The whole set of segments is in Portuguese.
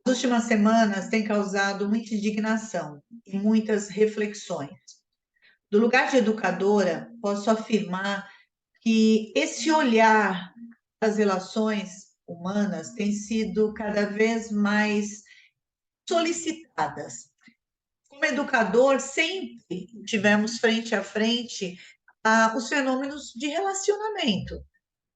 As últimas semanas têm causado muita indignação e muitas reflexões. Do lugar de educadora, posso afirmar que esse olhar das relações humanas tem sido cada vez mais solicitadas. Como educador, sempre tivemos frente a frente os fenômenos de relacionamento.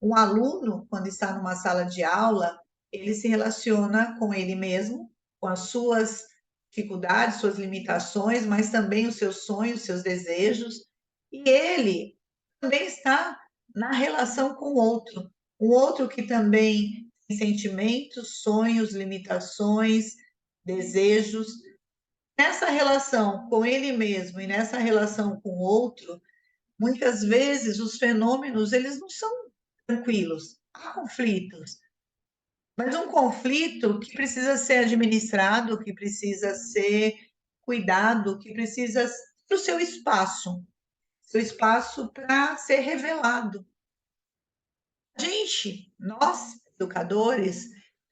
Um aluno, quando está numa sala de aula, ele se relaciona com ele mesmo, com as suas dificuldades, suas limitações, mas também os seus sonhos, seus desejos. E ele também está na relação com o outro, um outro que também tem sentimentos, sonhos, limitações, desejos. Nessa relação com ele mesmo e nessa relação com o outro, muitas vezes os fenômenos eles não são tranquilos, há conflitos, mas um conflito que precisa ser administrado, que precisa ser cuidado, que precisa ter o seu espaço para ser revelado. A gente, nós, educadores,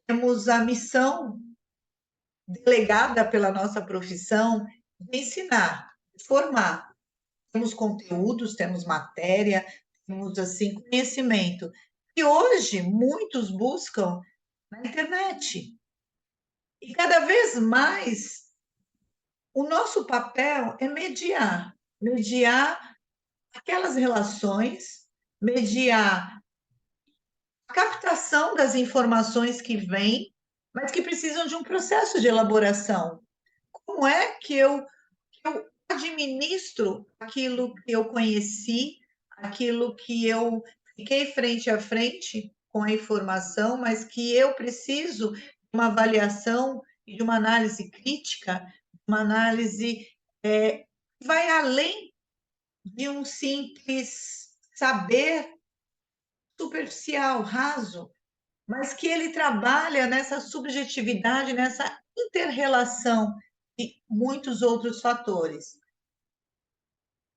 temos a missão delegada pela nossa profissão de ensinar, de formar. Temos conteúdos, temos matéria, temos assim conhecimento. E hoje muitos buscam na internet. E cada vez mais o nosso papel é mediar aquelas relações, mediar a captação das informações que vêm, mas que precisam de um processo de elaboração. Como é que eu administro aquilo que eu conheci, aquilo que eu fiquei frente a frente com a informação, mas que eu preciso de uma avaliação e de uma análise crítica, uma análise que vai além de um simples saber superficial, raso, mas que ele trabalha nessa subjetividade, nessa interrelação de muitos outros fatores.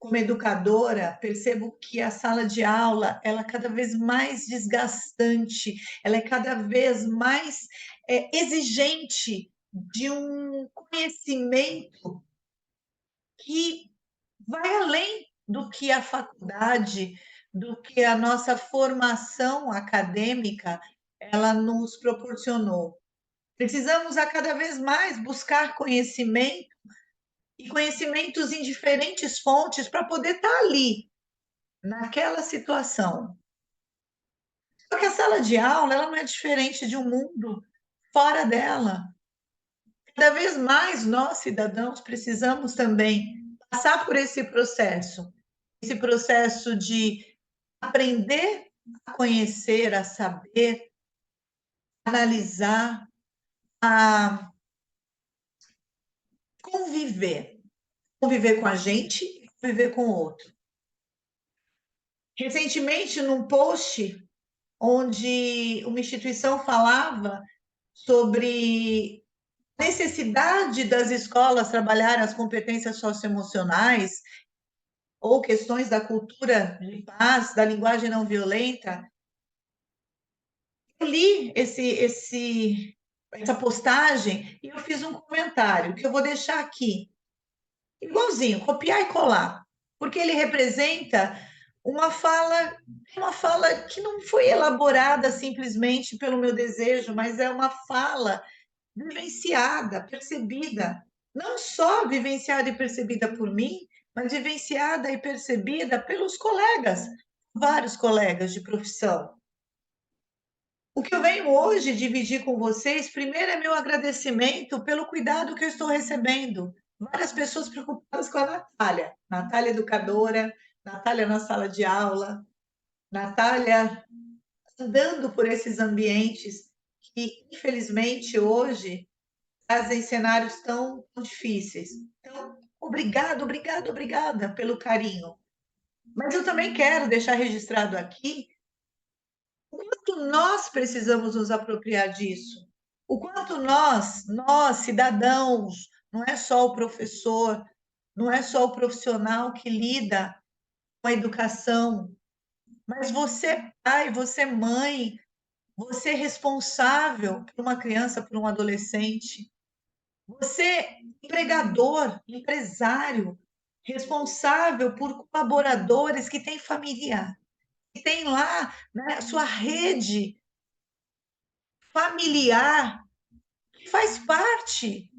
Como educadora, percebo que a sala de aula ela é cada vez mais desgastante, ela é cada vez mais exigente de um conhecimento que vai além do que a faculdade, do que a nossa formação acadêmica ela nos proporcionou. Precisamos a cada vez mais buscar conhecimento e conhecimentos em diferentes fontes para poder estar ali, naquela situação. Só que a sala de aula ela não é diferente de um mundo fora dela. Cada vez mais nós, cidadãos, precisamos também passar por esse processo de aprender a conhecer, a saber, analisar, a conviver. Conviver com a gente e conviver com o outro. Recentemente, num post onde uma instituição falava sobre a necessidade das escolas trabalharem as competências socioemocionais ou questões da cultura de paz, da linguagem não violenta. Eu li essa postagem e eu fiz um comentário que eu vou deixar aqui, igualzinho, copiar e colar, porque ele representa uma fala que não foi elaborada simplesmente pelo meu desejo, mas é uma fala vivenciada, percebida, não só vivenciada e percebida por mim, mas vivenciada e percebida pelos colegas, vários colegas de profissão. O que eu venho hoje dividir com vocês, primeiro é meu agradecimento pelo cuidado que eu estou recebendo. Várias pessoas preocupadas com a Natália, Natália educadora, Natália na sala de aula, Natália andando por esses ambientes que, infelizmente, hoje trazem cenários tão difíceis. Então, obrigada pelo carinho. Mas eu também quero deixar registrado aqui o quanto nós precisamos nos apropriar disso. O quanto nós, cidadãos, não é só o professor, não é só o profissional que lida com a educação, mas você, pai, você, mãe, você é responsável por uma criança, por um adolescente, você, empregador, empresário, responsável por colaboradores que têm família, que tem lá, né, a sua rede familiar, que faz parte.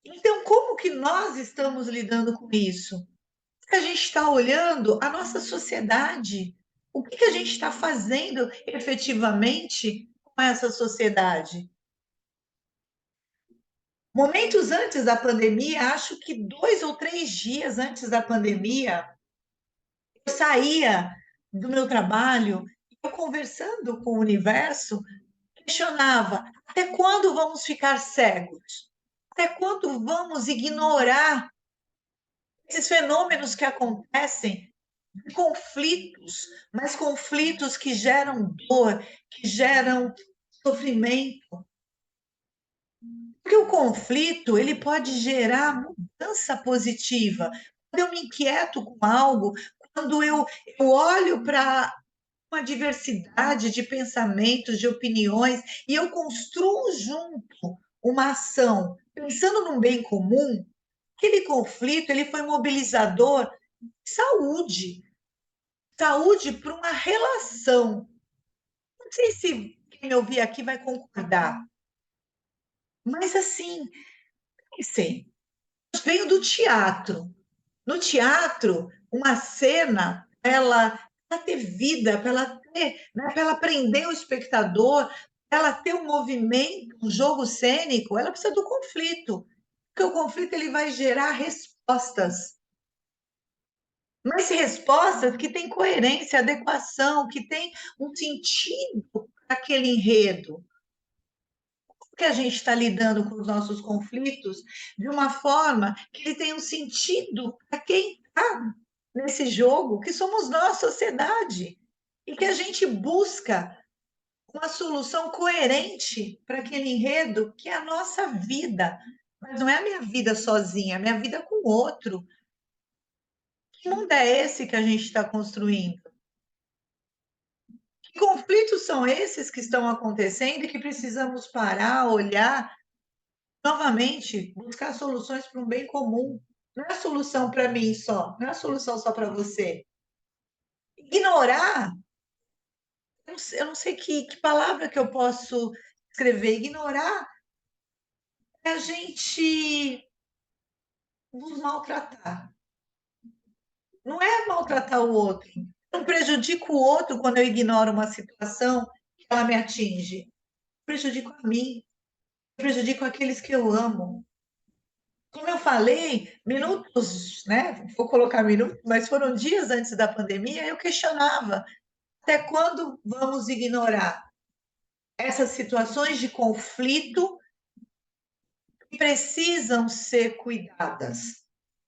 Então, como que nós estamos lidando com isso? A gente está olhando a nossa sociedade. O que que a gente está fazendo efetivamente com essa sociedade? Momentos antes da pandemia, acho que 2 ou 3 dias antes da pandemia, eu saía do meu trabalho, eu conversando com o universo, questionava: até quando vamos ficar cegos? Até quando vamos ignorar esses fenômenos que acontecem, conflitos, mas conflitos que geram dor, que geram sofrimento? Porque o conflito, ele pode gerar mudança positiva. Quando eu me inquieto com algo, quando eu olho para uma diversidade de pensamentos, de opiniões, e eu construo junto uma ação, pensando num bem comum, aquele conflito, ele foi mobilizador de saúde, saúde para uma relação. Não sei se quem me ouvir aqui vai concordar, mas assim, sei, veio do teatro. No teatro, uma cena, ela ter vida, para ela ter, né, para ela prender o espectador, pra ela ter um movimento, um jogo cênico, ela precisa do conflito, porque o conflito ele vai gerar respostas, mas respostas que têm coerência, adequação, que têm um sentido para aquele enredo. Que a gente está lidando com os nossos conflitos de uma forma que ele tenha um sentido para quem está nesse jogo, que somos nós, sociedade, e que a gente busca uma solução coerente para aquele enredo que é a nossa vida, mas não é a minha vida sozinha, é a minha vida com o outro. Que mundo é esse que a gente está construindo? Que conflitos são esses que estão acontecendo e que precisamos parar, olhar novamente, buscar soluções para um bem comum? Não é a solução para mim só, não é a solução só para você. Ignorar, eu não sei que palavra que eu posso escrever. Ignorar é a gente nos maltratar. Não é maltratar o outro. Eu não prejudico o outro quando eu ignoro uma situação que ela me atinge. Eu prejudico a mim, eu prejudico aqueles que eu amo. Como eu falei, minutos, né? Vou colocar minutos, mas foram dias antes da pandemia, eu questionava até quando vamos ignorar essas situações de conflito que precisam ser cuidadas,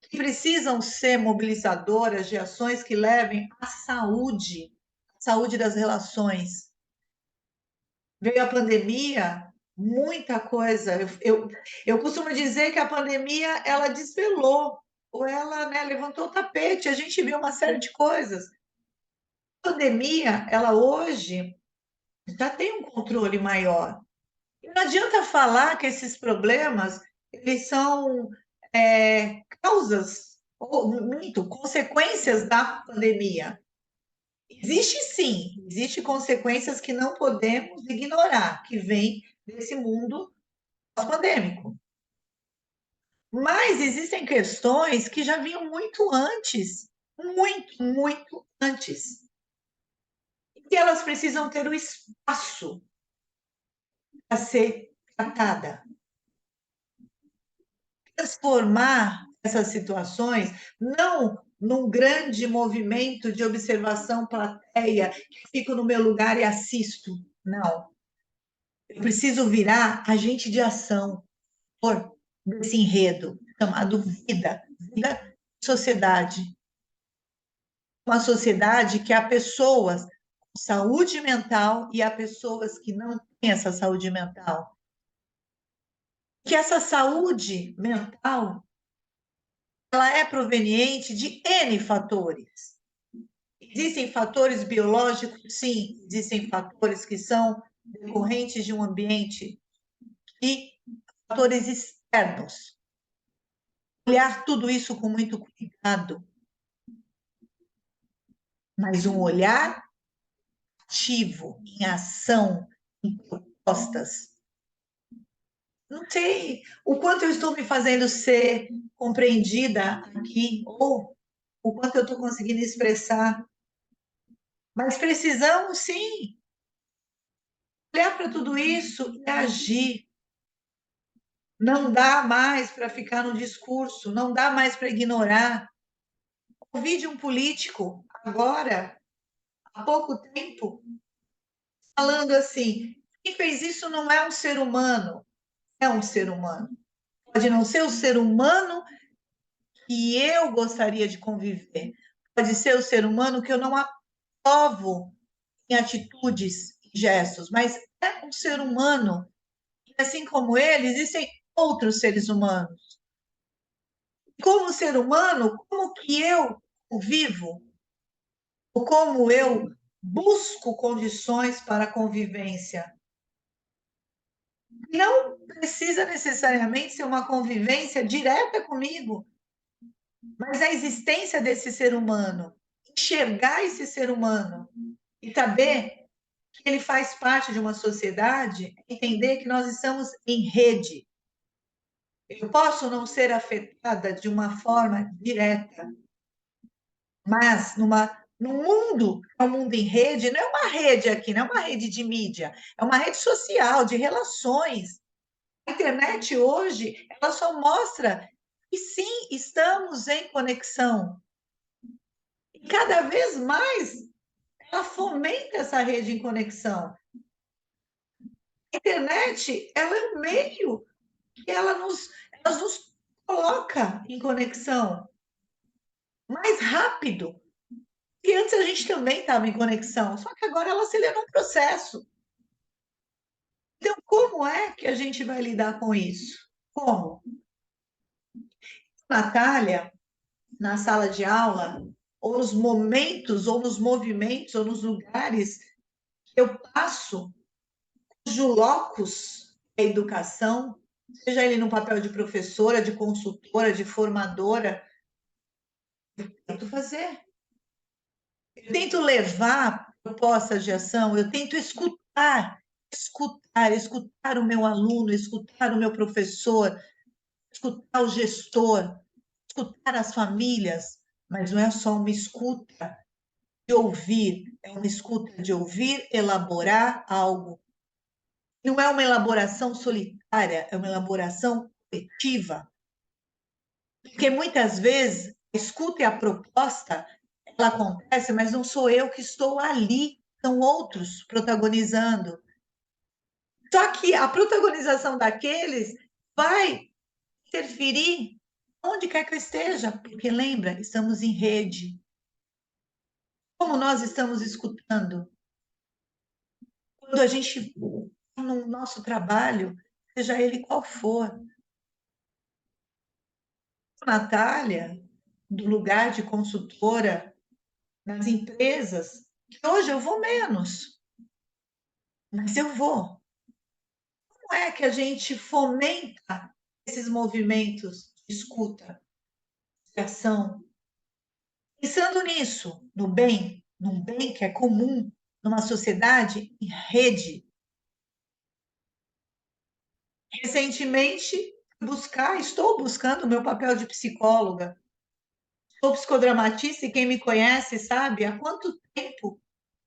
que precisam ser mobilizadoras de ações que levem à saúde das relações. Veio a pandemia, muita coisa. Eu costumo dizer que a pandemia ela desvelou, ou ela, né, levantou o tapete, a gente viu uma série de coisas. A pandemia, ela hoje já tem um controle maior. E não adianta falar que esses problemas eles são causas, ou minto, consequências da pandemia. Existe sim, existe consequências que não podemos ignorar, que vêm desse mundo pós-pandêmico. Mas existem questões que já vinham muito antes, muito antes, e que elas precisam ter o espaço para ser tratada. Transformar essas situações não num grande movimento de observação plateia, que fico no meu lugar e assisto. Não. Eu preciso virar agente de ação por desse enredo chamado vida, vida sociedade. Uma sociedade que há pessoas com saúde mental e há pessoas que não têm essa saúde mental. Que essa saúde mental ela é proveniente de N fatores. Existem fatores biológicos? Sim, existem fatores que são decorrentes de um ambiente e fatores externos. Olhar tudo isso com muito cuidado, mas um olhar ativo, em ação, em propostas. Não sei o quanto eu estou me fazendo ser compreendida aqui, ou o quanto eu estou conseguindo expressar, mas precisamos sim olhar para tudo isso e agir. Não dá mais para ficar no discurso, não dá mais para ignorar. Ouvi de um político agora, há pouco tempo, falando assim: quem fez isso não é um ser humano, é um ser humano. Pode não ser o ser humano que eu gostaria de conviver, pode ser o ser humano que eu não aprovo em atitudes e gestos, mas é um ser humano. E assim como ele, existem outros seres humanos. Como ser humano, como que eu vivo? Ou como eu busco condições para a convivência? Não precisa necessariamente ser uma convivência direta comigo, mas a existência desse ser humano, enxergar esse ser humano e saber que ele faz parte de uma sociedade, entender que nós estamos em rede. Eu posso não ser afetada de uma forma direta, mas num mundo, é um mundo em rede, não é uma rede aqui, não é uma rede de mídia, é uma rede social, de relações. A internet hoje, ela só mostra que sim, estamos em conexão. E cada vez mais ela fomenta essa rede em conexão. A internet, ela é um meio que ela nos coloca em conexão mais rápido. E antes a gente também estava em conexão, só que agora ela acelerou um processo. Então, como é que a gente vai lidar com isso? Como? Natália, na sala de aula, ou nos momentos, ou nos movimentos, ou nos lugares que eu passo, cujo locus é educação, seja ele no papel de professora, de consultora, de formadora, eu tento fazer. Eu tento levar propostas de ação, eu tento escutar o meu aluno, escutar o meu professor, escutar o gestor, escutar as famílias, mas não é só uma escuta de ouvir, é uma escuta de ouvir, elaborar algo. Não é uma elaboração solitária, é uma elaboração coletiva. Porque muitas vezes a escuta e a proposta ela acontece, mas não sou eu que estou ali, são outros protagonizando. Só que a protagonização daqueles vai interferir onde quer que eu esteja, porque lembra, estamos em rede. Como nós estamos escutando? Quando a gente, no nosso trabalho, seja ele qual for, Natália, do lugar de consultora nas empresas, que hoje eu vou menos, mas eu vou. Como é que a gente fomenta esses movimentos de escuta, de ação? Pensando nisso, no bem, num bem que é comum, numa sociedade em rede. Recentemente, estou buscando o meu papel de psicóloga. Sou psicodramatista e quem me conhece sabe há quanto tempo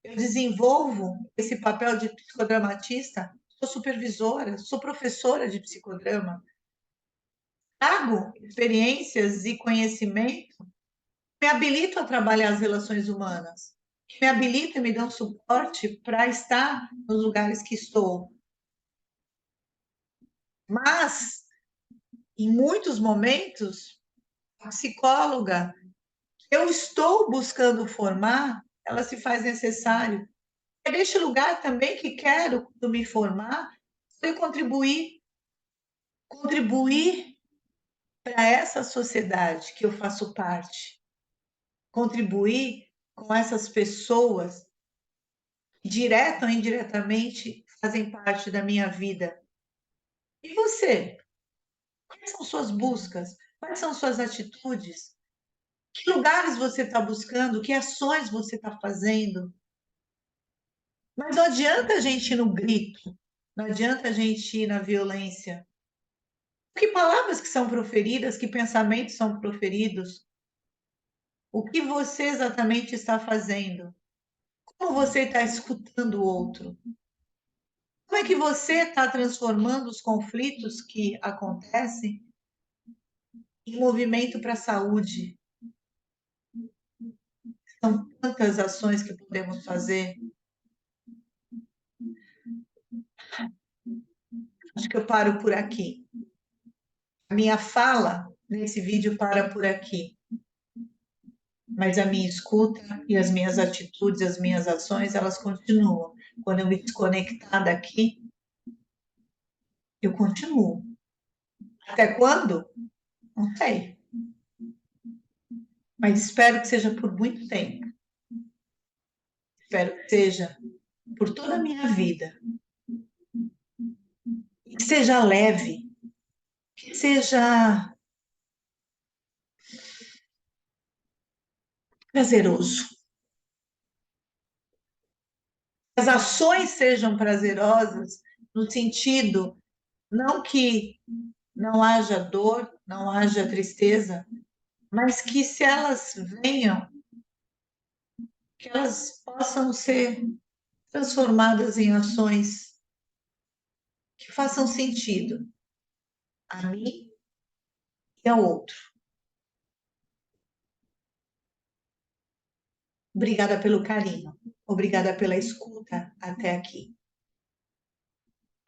eu desenvolvo esse papel de psicodramatista. Sou supervisora, sou professora de psicodrama. Trago experiências e conhecimento, me habilito a trabalhar as relações humanas, me habilita e me dão suporte para estar nos lugares que estou. Mas, em muitos momentos, a psicóloga que eu estou buscando formar, ela se faz necessário. É neste lugar também que quero, quando me formar, eu contribuir para essa sociedade que eu faço parte, contribuir com essas pessoas que, direta ou indiretamente, fazem parte da minha vida. E você? Quais são suas buscas? Quais são suas atitudes? Que lugares você está buscando? Que ações você está fazendo? Mas não adianta a gente ir no grito, não adianta a gente ir na violência. Que palavras que são proferidas, que pensamentos são proferidos? O que você exatamente está fazendo? Como você está escutando o outro? Como é que você está transformando os conflitos que acontecem em movimento para a saúde? São tantas ações que podemos fazer. Acho que eu paro por aqui. A minha fala nesse vídeo para por aqui. Mas a minha escuta e as minhas atitudes, as minhas ações, elas continuam. Quando eu me desconectar daqui, eu continuo. Até quando? Não sei. Mas espero que seja por muito tempo. Espero que seja por toda a minha vida. Que seja leve, que seja prazeroso. As ações sejam prazerosas no sentido não que não haja dor, não haja tristeza, mas que se elas venham, que elas possam ser transformadas em ações que façam sentido a mim e ao outro. Obrigada pelo carinho, obrigada pela escuta até aqui.